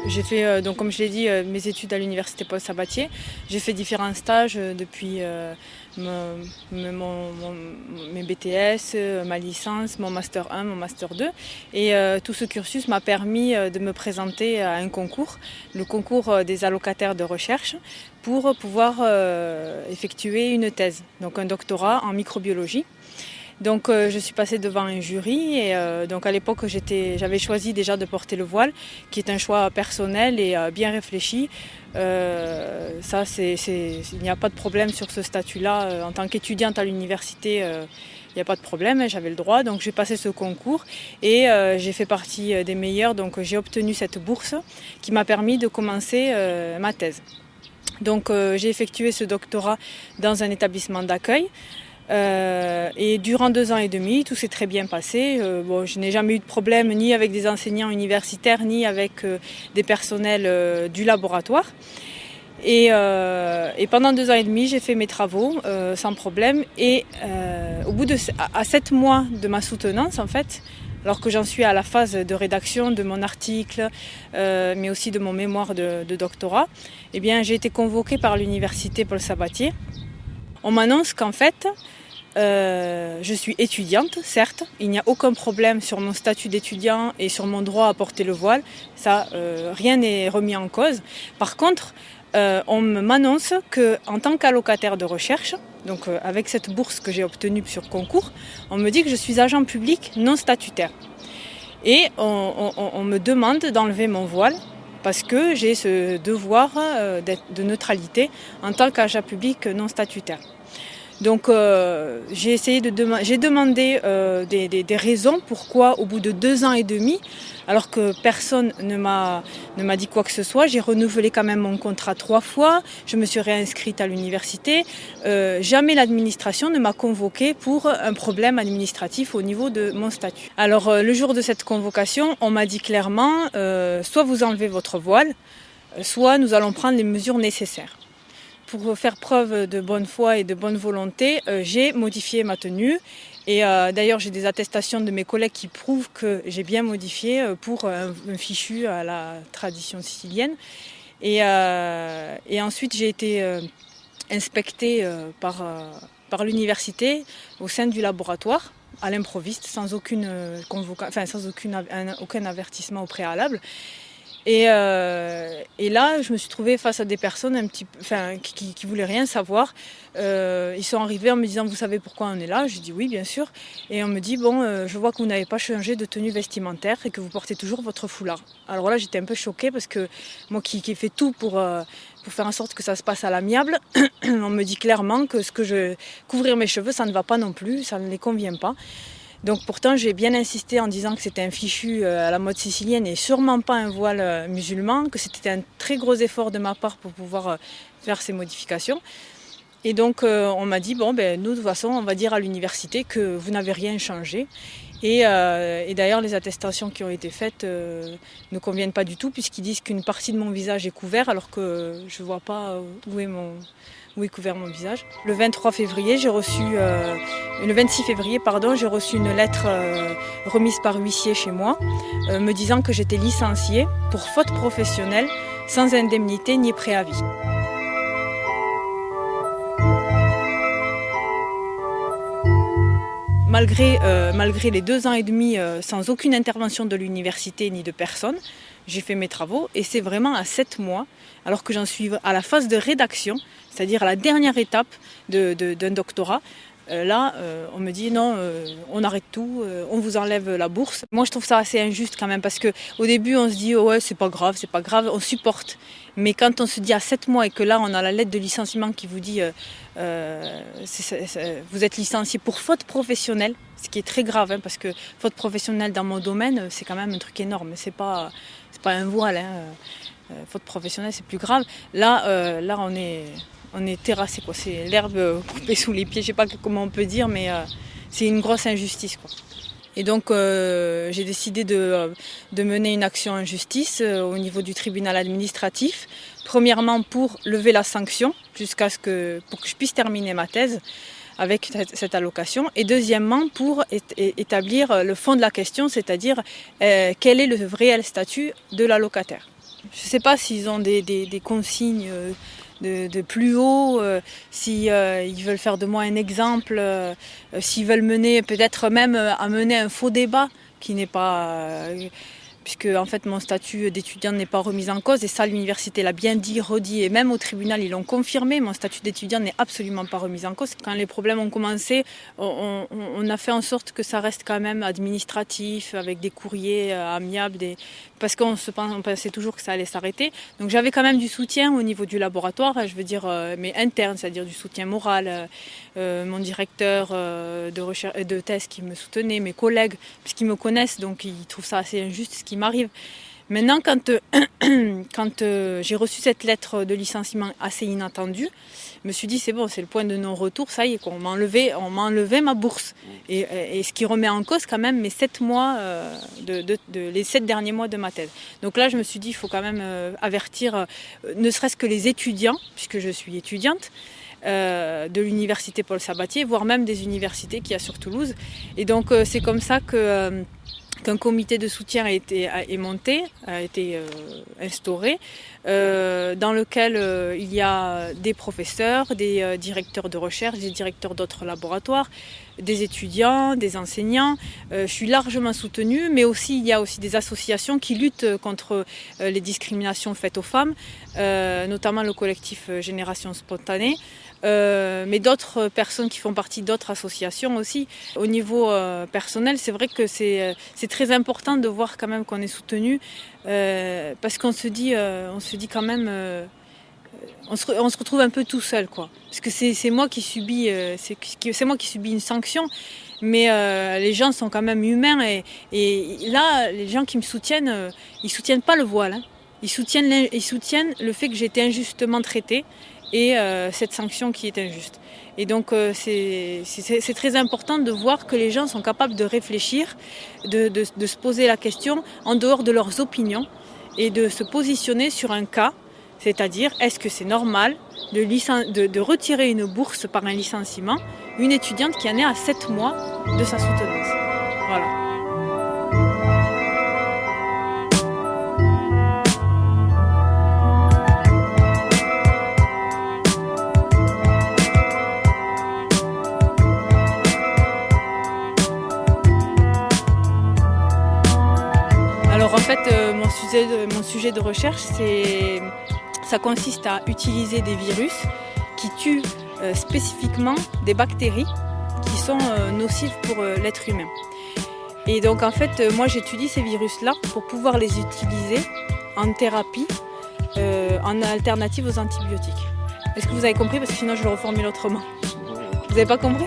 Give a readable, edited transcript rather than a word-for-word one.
J'ai fait, donc comme je l'ai dit, mes études à l'université Paul Sabatier. J'ai fait différents stages depuis mes BTS, ma licence, mon Master 1, mon Master 2. Et tout ce cursus m'a permis de me présenter à un concours, le concours des allocataires de recherche, pour pouvoir effectuer une thèse, donc un doctorat en microbiologie. Donc je suis passée devant un jury et donc à l'époque j'avais choisi déjà de porter le voile, qui est un choix personnel et bien réfléchi. Il n'y a pas de problème sur ce statut-là. En tant qu'étudiante à l'université, il n'y a pas de problème, j'avais le droit. Donc j'ai passé ce concours et j'ai fait partie des meilleurs. Donc j'ai obtenu cette bourse qui m'a permis de commencer ma thèse. Donc j'ai effectué ce doctorat dans un établissement d'accueil. Et durant 2 ans et demi, tout s'est très bien passé. Je n'ai jamais eu de problème ni avec des enseignants universitaires, ni avec des personnels du laboratoire. Et pendant 2 ans et demi, j'ai fait mes travaux sans problème. Et à 7 mois de ma soutenance, en fait, alors que j'en suis à la phase de rédaction de mon article, mais aussi de mon mémoire de doctorat, eh bien, j'ai été convoquée par l'université Paul Sabatier. On m'annonce qu'en fait, je suis étudiante, certes, il n'y a aucun problème sur mon statut d'étudiant et sur mon droit à porter le voile, ça, rien n'est remis en cause. Par contre, on m'annonce qu'en tant qu'allocataire de recherche, donc avec cette bourse que j'ai obtenue sur concours, on me dit que je suis agent public non statutaire. Et on me demande d'enlever mon voile, parce que j'ai ce devoir de neutralité en tant qu'agent public non statutaire. Donc j'ai demandé des raisons pourquoi au bout de 2 ans et demi, alors que personne ne m'a dit quoi que ce soit, j'ai renouvelé quand même mon contrat 3 fois, je me suis réinscrite à l'université, jamais l'administration ne m'a convoquée pour un problème administratif au niveau de mon statut. Alors le jour de cette convocation, on m'a dit clairement, soit vous enlevez votre voile, soit nous allons prendre les mesures nécessaires. Pour faire preuve de bonne foi et de bonne volonté, j'ai modifié ma tenue. Et d'ailleurs, j'ai des attestations de mes collègues qui prouvent que j'ai bien modifié pour un fichu à la tradition sicilienne. Et ensuite, j'ai été inspectée par l'université au sein du laboratoire, à l'improviste, sans aucun avertissement au préalable. Et là, je me suis trouvée face à des personnes qui voulaient rien savoir. Ils sont arrivés en me disant « Vous savez pourquoi on est là ?» Je dis « Oui, bien sûr. » Et on me dit « Bon, je vois que vous n'avez pas changé de tenue vestimentaire et que vous portez toujours votre foulard. » Alors là, j'étais un peu choquée parce que moi qui ai fait tout pour faire en sorte que ça se passe à l'amiable, on me dit clairement que couvrir mes cheveux, ça ne va pas non plus, ça ne les convient pas. Donc pourtant j'ai bien insisté en disant que c'était un fichu à la mode sicilienne et sûrement pas un voile musulman, que c'était un très gros effort de ma part pour pouvoir faire ces modifications. Et donc on m'a dit nous de toute façon on va dire à l'université que vous n'avez rien changé. Et d'ailleurs les attestations qui ont été faites ne conviennent pas du tout puisqu'ils disent qu'une partie de mon visage est couverte alors que je ne vois pas où est couvert mon visage. Le 26 février, j'ai reçu une lettre remise par huissier chez moi, me disant que j'étais licenciée pour faute professionnelle, sans indemnité ni préavis. Malgré les 2 ans et demi sans aucune intervention de l'université ni de personne, j'ai fait mes travaux et c'est vraiment à 7 mois, alors que j'en suis à la phase de rédaction, c'est-à-dire à la dernière étape d'un doctorat. On me dit non, on arrête tout, on vous enlève la bourse. Moi je trouve ça assez injuste quand même parce qu'au début on se dit ouais c'est pas grave, on supporte. Mais quand on se dit à 7 mois et que là on a la lettre de licenciement qui vous dit vous êtes licencié pour faute professionnelle, ce qui est très grave parce que faute professionnelle dans mon domaine c'est quand même un truc énorme, c'est pas un voile, faute professionnelle c'est plus grave. Là on est terrassé, quoi. C'est l'herbe coupée sous les pieds, je sais pas comment on peut dire, mais c'est une grosse injustice, quoi. Et donc j'ai décidé de mener une action en justice au niveau du tribunal administratif. Premièrement pour lever la sanction pour que je puisse terminer ma thèse avec cette allocation. Et deuxièmement pour établir le fond de la question, c'est-à-dire quel est le réel statut de l'allocataire. Je ne sais pas s'ils ont des consignes de plus haut, si ils veulent faire de moi un exemple, s'ils veulent mener, peut-être même amener un faux débat qui n'est pas... puisque en fait mon statut d'étudiante n'est pas remis en cause, et ça l'université l'a bien dit, redit, et même au tribunal ils l'ont confirmé, mon statut d'étudiant n'est absolument pas remis en cause. Quand les problèmes ont commencé, on a fait en sorte que ça reste quand même administratif, avec des courriers amiables, parce qu'on pensait toujours que ça allait s'arrêter. Donc j'avais quand même du soutien au niveau du laboratoire, je veux dire, mais interne, c'est-à-dire du soutien moral, mon directeur de thèse qui me soutenait, mes collègues, puisqu'ils me connaissent, donc ils trouvent ça assez injuste ce qui m'arrive. Maintenant, quand j'ai reçu cette lettre de licenciement assez inattendue, je me suis dit c'est bon, c'est le point de non-retour, ça y est, on m'a enlevé ma bourse. Et ce qui remet en cause quand même mes 7 mois, les 7 derniers mois de ma thèse. Donc là, je me suis dit il faut quand même avertir, ne serait-ce que les étudiants, puisque je suis étudiante, de l'université Paul Sabatier, voire même des universités qu'il y a sur Toulouse. Et donc c'est comme ça qu'un comité de soutien a été instauré, dans lequel il y a des professeurs, des directeurs de recherche, des directeurs d'autres laboratoires, des étudiants, des enseignants. Je suis largement soutenue, mais aussi il y a aussi des associations qui luttent contre les discriminations faites aux femmes, notamment le collectif Génération Spontanée. Mais d'autres personnes qui font partie d'autres associations aussi. Au niveau personnel, c'est vrai que c'est très important de voir quand même qu'on est soutenu, parce qu'on se dit quand même, on se retrouve un peu tout seul, quoi. Parce que c'est moi qui subis, une sanction, mais les gens sont quand même humains, et là, les gens qui me soutiennent, ils soutiennent pas le voile, hein. Ils soutiennent le fait que j'ai été injustement traitée, et cette sanction qui est injuste. Et donc c'est très important de voir que les gens sont capables de réfléchir, de se poser la question en dehors de leurs opinions, et de se positionner sur un cas, c'est-à-dire est-ce que c'est normal de retirer une bourse par un licenciement, une étudiante qui en est à 7 mois de sa soutenance. Voilà. Alors en fait, mon sujet de recherche, ça consiste à utiliser des virus qui tuent spécifiquement des bactéries qui sont nocives pour l'être humain. Et donc en fait, moi j'étudie ces virus-là pour pouvoir les utiliser en thérapie, en alternative aux antibiotiques. Est-ce que vous avez compris? Parce que sinon je le reformule autrement. Vous n'avez pas compris?